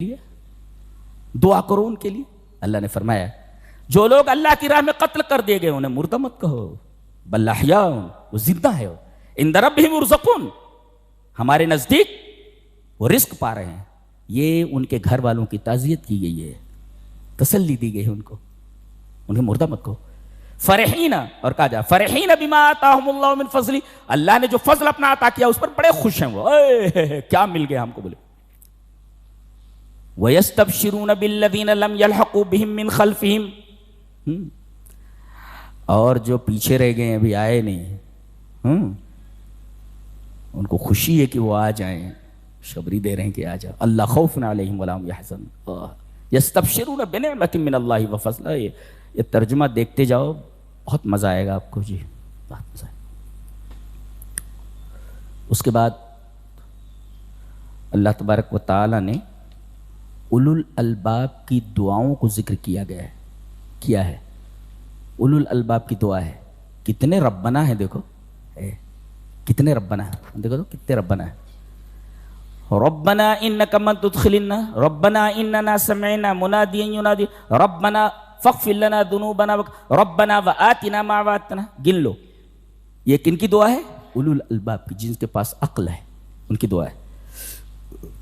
لیے دعا کرو ان کے لیے. اللہ نے فرمایا جو لوگ اللہ کی راہ میں قتل کر دیے گئے انہیں مردہ مت کہو، بل احیاء، وہ زندہ ہے، عند ربہم یرزقون، ہمارے نزدیک وہ رزق پا رہے ہیں. یہ ان کے گھر والوں کی تعزیت کی گئی ہے، تسلی دی گئی ہے ان کو، انہیں مردہ مت کہو. فرحین، اور کہا جا فرحین بما آتاہم اللہ من فضل، اللہ نے جو فضل اپنا عطا کیا اس پر بڑے خوش ہیں وہ، کیا مل گیا ہم کو. بولے وَيَسْتَبْشِرُونَ بِالَّذِينَ لَمْ يَلْحَقُوا بِهِم مِّن خَلْفِهِمْ، اور جو پیچھے رہ گئے ابھی آئے نہیں، ان کو خوشی ہے کہ وہ آ جائیں، شبری دے رہے ہیں کہ آ جاؤ. اللہ خوف علیہم ولا هم يحزنون، یستبشرون بنعمت من اللہ وفضل. یہ ترجمہ دیکھتے جاؤ، بہت مزہ آئے گا آپ کو جی، بہت مزہ آئے گا. اس کے بعد اللہ تبارک و تعالی نے اولو الالباب کی دعاؤں کو ذکر کیا گیا ہے. کیا ہے اولو الالباب کی دعا ہے. کتنے ربنا ہیں دیکھو، کتنے ربنا ہے، دیکھو تو کتنے ربنا ہے. ربنا انک من تدخل النار، ربنا اننا سمعنا منادیا ینادی ربنا فاغفر لنا ذنوبنا ربنا وآتنا ما وعدتنا. گن لو یہ کن کی دعا ہے؟ اولو الالباب کی، جن کے پاس عقل ہے ان کی دعا ہے.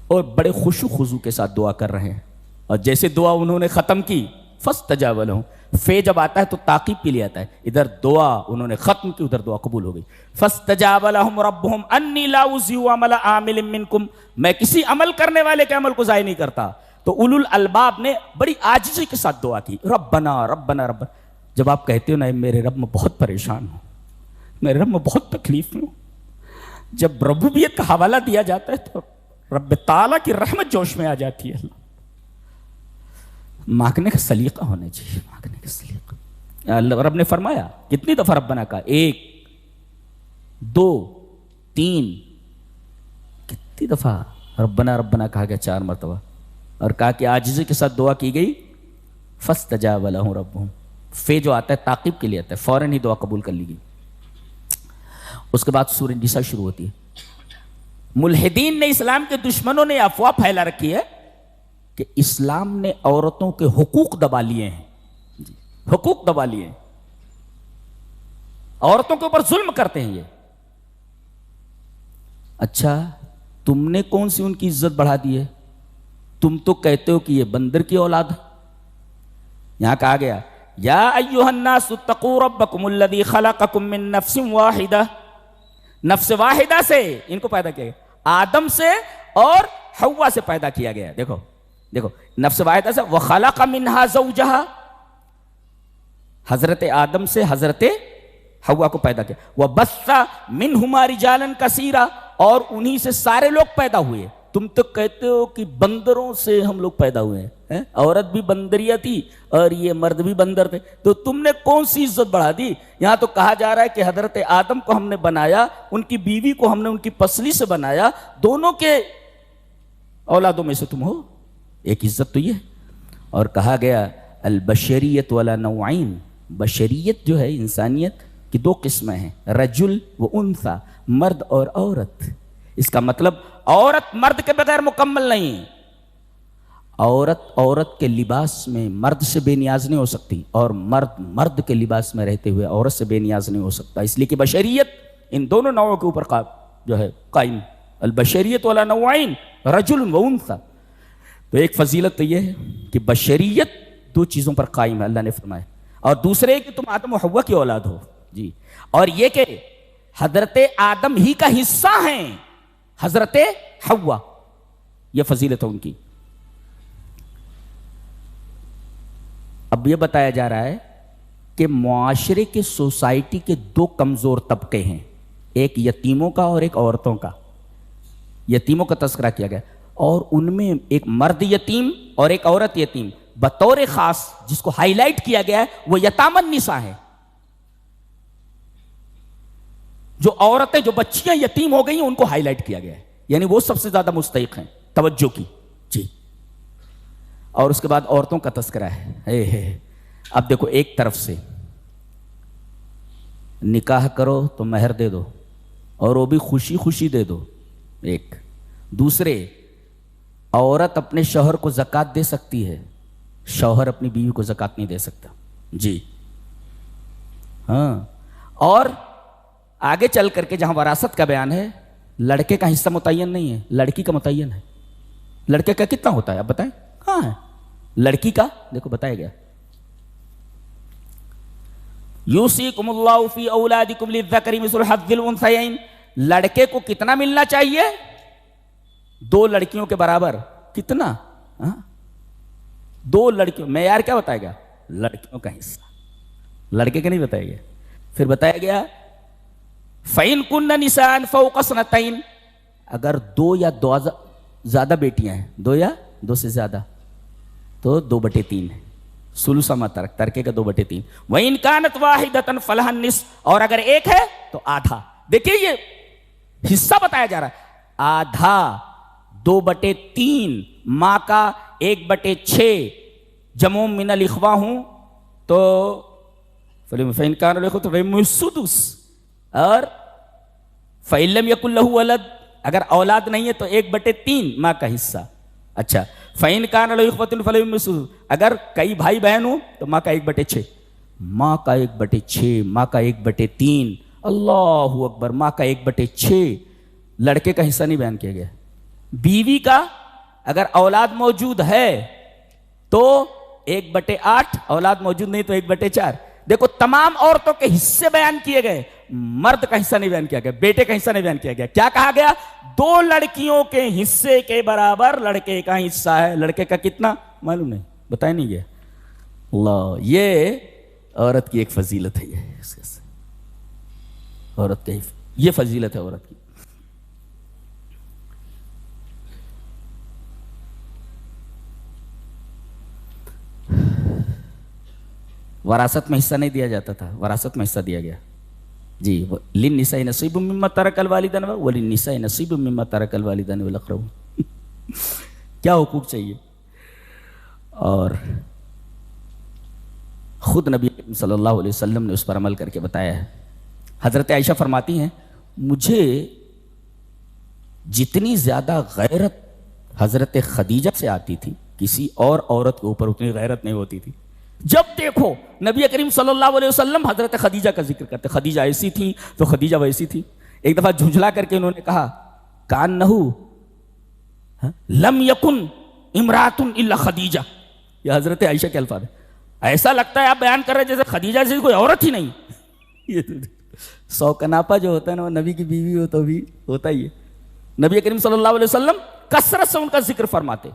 اور بڑے خشوع خضوع کے ساتھ دعا کر رہے ہیں. اور جیسے دعا انہوں نے ختم کی، فاستجاب لہم، فے جب آتا ہے تو تعقیب کے لیے آتا ہے. ادھر دعا انہوں نے ختم کی، ادھر دعا قبول ہو گئی. فاستجاب لہم ربہم انی لا اضیع عمل عامل منکم، میں کسی عمل کرنے والے کے عمل کو ضائع نہیں کرتا. تو اولو الالباب نے بڑی عاجزی کے ساتھ دعا کی، ربنا ربنا ربنا. جب آپ کہتے ہو نا میرے رب میں بہت پریشان ہوں، میرے رب میں بہت تکلیف میں ہوں، جب ربوبیت کا حوالہ دیا جاتا ہے تو رب تعالیٰ کی رحمت جوش میں آ جاتی ہے. مانگنے کا سلیقہ ہونا چاہیے، مانگنے کا سلیقہ. اللہ رب نے فرمایا کتنی دفعہ ربنا کہا؟ 1 2 3، کتنی دفعہ ربنا ربنا کہا گیا؟ 4 مرتبہ. اور کہا کہ عاجزی کے ساتھ دعا کی گئی. فاستجاب لہم ربہم، فے جو آتا ہے تعقیب کے لیے آتا ہے، فوراً ہی دعا قبول کر لی گئی. اس کے بعد سورہ نساء شروع ہوتی ہے. ملحدین نے، اسلام کے دشمنوں نے افواہ پھیلا رکھی ہے کہ اسلام نے عورتوں کے حقوق دبا لیے ہیں. حقوق دبا لیے ہیں، عورتوں کے اوپر ظلم کرتے ہیں یہ. اچھا تم نے کون سی ان کی عزت بڑھا دی ہے؟ تم تو کہتے ہو کہ یہ بندر کی اولاد ہے. یہاں کہا گیا یا ایھا الناس اتقوا ربکم الذی خلقکم من نفس واحدہ، نفس واحدہ سے ان کو پیدا کیا گیا، آدم سے اور حوا سے پیدا کیا گیا. دیکھو دیکھو، نفس واحدہ سے. وخلق منہا زوجہا، حضرت آدم سے حضرت حوا کو پیدا کیا. وبث منہما رجالا کثیرا، اور انہی سے سارے لوگ پیدا ہوئے. تم تو کہتے ہو کہ بندروں سے ہم لوگ پیدا ہوئے ہیں، عورت بھی بندریہ تھی اور یہ مرد بھی بندر تھے، تو تم نے کون سی عزت بڑھا دی؟ یہاں تو کہا جا رہا ہے کہ حضرت آدم کو ہم نے بنایا، ان کی بیوی کو ہم نے ان کی پسلی سے بنایا، دونوں کے اولادوں میں سے تم ہو. ایک عزت تو یہ. اور کہا گیا البشریت ولا نوعین، بشریت جو ہے انسانیت کی 2 قسمیں ہیں، رجل و انثی، مرد اور عورت. اس کا مطلب عورت مرد کے بغیر مکمل نہیں. عورت کے لباس میں مرد سے بے نیاز نہیں ہو سکتی، اور مرد کے لباس میں رہتے ہوئے عورت سے بے نیاز نہیں ہو سکتا. اس لیے کہ بشریت ان دونوں نوعوں کے اوپر جو ہے قائم. البشریت ولا نوعین رجل و انثی. تو ایک فضیلت تو یہ ہے کہ بشریت 2 چیزوں پر قائم ہے، اللہ نے فرمایا. اور دوسرے کہ تم آدم و حوا کی اولاد ہو جی. اور یہ کہ حضرت آدم ہی کا حصہ ہیں حضرت حوا، یہ فضیلت ہے ان کی. اب یہ بتایا جا رہا ہے کہ معاشرے کے، سوسائٹی کے 2 کمزور طبقے ہیں، ایک یتیموں کا اور ایک عورتوں کا. یتیموں کا تذکرہ کیا گیا، اور ان میں ایک مرد یتیم اور ایک عورت یتیم. بطور خاص جس کو ہائی لائٹ کیا گیا ہے وہ یتامى النساء ہے. جو عورتیں، جو بچیاں یتیم ہو گئی ہیں ان کو ہائی لائٹ کیا گیا ہے، یعنی وہ سب سے زیادہ مستحق ہیں توجہ کی جی. اور اس کے بعد عورتوں کا تذکرہ ہے. اب دیکھو، ایک طرف سے نکاح کرو تو مہر دے دو، اور وہ بھی خوشی خوشی دے دو ایک. دوسرے عورت اپنے شوہر کو زکات دے سکتی ہے، شوہر اپنی بیوی کو زکات نہیں دے سکتا. جی ہاں. اور آگے چل کر کے جہاں وراثت کا بیان ہے، لڑکے کا حصہ متعین نہیں ہے، لڑکی کا متعین ہے. لڑکے کا کتنا ہوتا ہے آپ بتائیں؟ کہاں ہے لڑکی کا؟ دیکھو بتایا گیا، یوصیکم اللہ فی اولادکم للذکر مثل حظ الانثیین. لڑکے کو کتنا ملنا چاہیے؟ 2 لڑکیوں کے برابر. کتنا؟ 2 لڑکیوں. معیار کیا بتایا گیا؟ لڑکیوں کا حصہ، لڑکے کا نہیں بتایا گیا. پھر بتایا گیا فَإِن كُنَّ نِسَاءً فَوْقَ اثْنَتَيْنِ. اگر 2 یا 2 زیادہ بیٹیاں ہیں، 2 یا 2 سے زیادہ، تو 2/3 ہے. ثلث ما ترک، ترکے کا 2/3. وَإِن كَانَتْ وَاحِدَةً فَلَهَا النِّصْفُ. اور اگر ایک ہے تو آدھا. دیکھیے یہ حصہ بتایا جا رہا ہے، آدھا. 2/3 ماں کا 1/6 جمع من الاخوہ ہوں تو فَإِن كَانَ لَهُ اخْوَةٌ فَلَهُ السُّدُسُ. اور فَإِن لَمْ يَكُن لَهُ وَلَدٌ، اگر اولاد نہیں ہے تو 1/3 ماں کا حصہ. اچھا فَإِن كَانَ لَهُ اخْوَةٌ فَلَهُ السُّدُسُ. اگر کئی بھائی بہن ہوں تو ماں کا 1/6. ماں کا 1/6، ماں کا 1/3. اللہ اکبر، ماں کا 1/6. لڑکے کا حصہ نہیں بیان کیا گیا. بیوی کا اگر اولاد موجود ہے تو 1/8، اولاد موجود نہیں تو 1/4. دیکھو تمام عورتوں کے حصے بیان کیے گئے، مرد کا حصہ نہیں بیان کیا گیا، بیٹے کا حصہ نہیں بیان کیا گیا. کیا کہا گیا؟ 2 لڑکیوں کے حصے کے برابر لڑکے کا حصہ ہے. لڑکے کا کتنا معلوم نہیں، بتایا نہیں گیا. اللہ، یہ عورت کی ایک فضیلت ہے. یہ عورت کی یہ فضیلت ہے عورت کی. وراثت میں حصہ نہیں دیا جاتا تھا، وراثت میں حصہ دیا گیا. جی للنساء نصیب مما ترک الوالدان وللنساء نصیب مما ترک الوالدان والاقربون. کیا حقوق چاہیے. اور خود نبی صلی اللہ علیہ وسلم نے اس پر عمل کر کے بتایا ہے. حضرت عائشہ فرماتی ہیں مجھے جتنی زیادہ غیرت حضرت خدیجہ سے آتی تھی، کسی اور عورت کے اوپر اتنی غیرت نہیں ہوتی تھی. جب دیکھو نبی کریم صلی اللہ علیہ وسلم حضرت خدیجہ کا ذکر کرتے، خدیجہ ایسی تھی تو خدیجہ ویسی تھی. ایک دفعہ جھنجھلا کر کے انہوں نے کہا کانہو لم یکن امرات الا خدیجہ. یہ حضرت عائشہ کے الفاظ ہیں. ایسا لگتا ہے آپ بیان کر رہے جیسے خدیجہ جیسی کوئی عورت ہی نہیں. یہ سوکناپا جو ہوتا ہے نا، وہ نبی کی بیوی ہو تو بھی ہوتا ہی ہے. نبی کریم صلی اللہ علیہ وسلم کثرت سے ان کا ذکر فرماتے،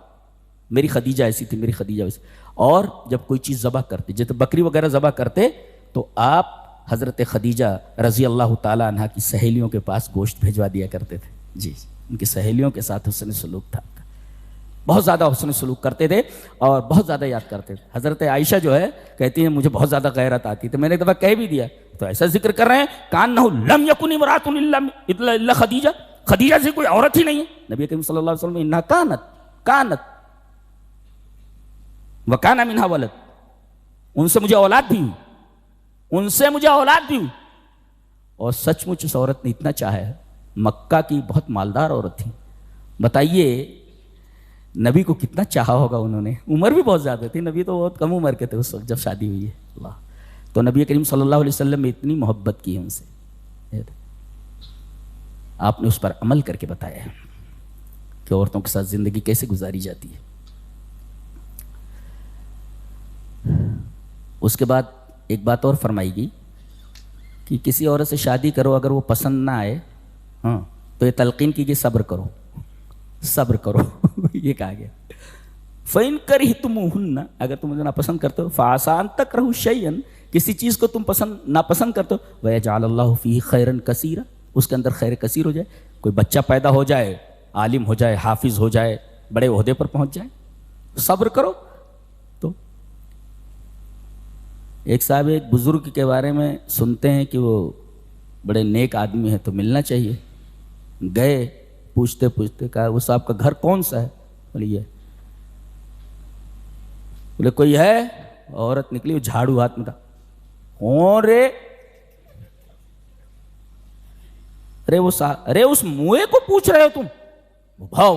میری خدیجہ ایسی تھی، میری خدیجہ ویسی. اور جب کوئی چیز ذبح کرتے، جیسے بکری وغیرہ ذبح کرتے، تو آپ حضرت خدیجہ رضی اللہ تعالی عنہ کی سہیلیوں کے پاس گوشت بھیجوا دیا کرتے تھے. جی ان کی سہیلیوں کے ساتھ حسن سلوک تھا، بہت زیادہ حسن سلوک کرتے تھے اور بہت زیادہ یاد کرتے تھے. حضرت عائشہ جو ہے کہتی ہیں مجھے بہت زیادہ غیرت آتی تھی. میں نے ایک دفعہ کہہ بھی دیا تو ایسا ذکر کر رہے ہیں کانہ لم یکن امرات الا خدیجہ، خدیجہ سے کوئی عورت ہی نہیں ہے. نبی کریم صلی اللہ علیہ وسلم انہا کانت وکانا منہا ولد، ان سے مجھے اولاد بھی ہوئی، ان سے مجھے اولاد بھی ہوئی. اور سچ مچ اس عورت نے اتنا چاہا ہے. مکہ کی بہت مالدار عورت تھی. بتائیے نبی کو کتنا چاہا ہوگا انہوں نے. عمر بھی بہت زیادہ تھی، نبی تو بہت کم عمر کے تھے اس وقت جب شادی ہوئی ہے. اللہ، تو نبی کریم صلی اللہ علیہ وسلم نے اتنی محبت کی ان سے. آپ نے اس پر عمل کر کے بتایا ہے کہ عورتوں کے ساتھ زندگی کیسے گزاری جاتی ہے. اس کے بعد ایک بات اور فرمائی گئی کہ کسی عورت سے شادی کرو، اگر وہ پسند نہ آئے تو یہ تلقین کی کہ صبر کرو، صبر کرو. یہ کہا گیا فَإِن كَرِهْتُمُوهُنَّ، اگر تم مجھے ناپسند کرتے ہو، فَعَسَىٰ أَن تَكْرَهُوا شَيْئًا، کسی چیز کو تم ناپسند کرتے ہو، وَيَجْعَلَ اللَّهُ فِيهِ خَيْرًا كَثِيرًا، اس کے اندر خیر کثیر ہو جائے. کوئی بچہ پیدا ہو جائے، عالم ہو جائے، حافظ ہو جائے، بڑے عہدے پر پہنچ جائے، صبر کرو. تو ایک صاحب ایک بزرگ کے بارے میں سنتے ہیں کہ وہ بڑے نیک آدمی ہیں تو ملنا چاہیے. گئے پوچھتے پوچھتے کہا وہ صاحب کا گھر کون سا ہے؟ بولے یہ. بولے کوئی ہے؟ عورت نکلی، وہ جھاڑو ہاتھ میں تھا. کون رے؟ ارے وہ ارے اس موئے کو پوچھ رہے ہو تم؟ بھاؤ